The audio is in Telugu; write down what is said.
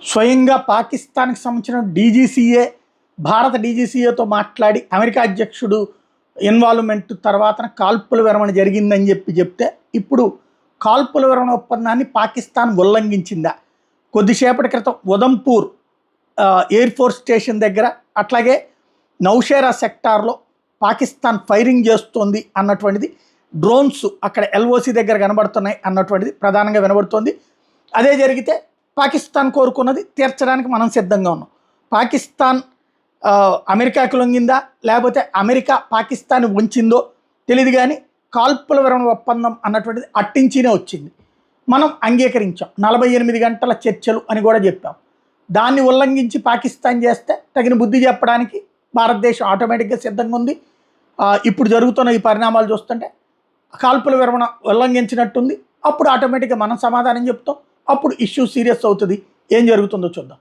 స్వయంగా పాకిస్తాన్కి సంబంధించిన డీజీసీఏ భారత డీజీసీఏతో మాట్లాడి అమెరికా అధ్యక్షుడు ఇన్వాల్వ్మెంట్ తర్వాత కాల్పుల విరమణ జరిగిందని చెప్తే ఇప్పుడు కాల్పుల విరమణ ఒప్పందాన్ని పాకిస్తాన్ ఉల్లంఘించిందా? కొద్దిసేపటి క్రితం ఉదంపూర్ ఎయిర్ ఫోర్స్ స్టేషన్ దగ్గర అట్లాగే నౌషేరా సెక్టార్లో పాకిస్తాన్ ఫైరింగ్ చేస్తోంది అన్నటువంటిది, డ్రోన్స్ అక్కడ ఎల్ఓసి దగ్గర కనబడుతున్నాయి అన్నటువంటిది ప్రధానంగా వినబడుతోంది. అదే జరిగితే పాకిస్తాన్ కోరుకున్నది తీర్చడానికి మనం సిద్ధంగా ఉన్నాం. పాకిస్తాన్ అమెరికాకి లొంగిందా లేకపోతే అమెరికా పాకిస్తాన్ ఉంచిందో తెలియదు, కానీ కాల్పుల విరమణ ఒప్పందం అన్నటువంటిది అట్టించినే వచ్చింది. మనం అంగీకరించాం, 48 గంటల చర్చలు అని కూడా చెప్పాం. దాన్ని ఉల్లంఘించి పాకిస్తాన్ చేస్తే తగిన బుద్ధి చెప్పడానికి భారతదేశం ఆటోమేటిక్గా సిద్ధంగా ఉంది. ఇప్పుడు జరుగుతున్న ఈ పరిణామాలు చూస్తుంటే కాల్పుల విరమణ ఉల్లంఘించినట్టుంది. అప్పుడు ఆటోమేటిక్గా మనం సమాధానం చెప్తాం. అప్పుడు ఇష్యూ సీరియస్ అవుతుంది. ఏం జరుగుతుందో చూద్దాం.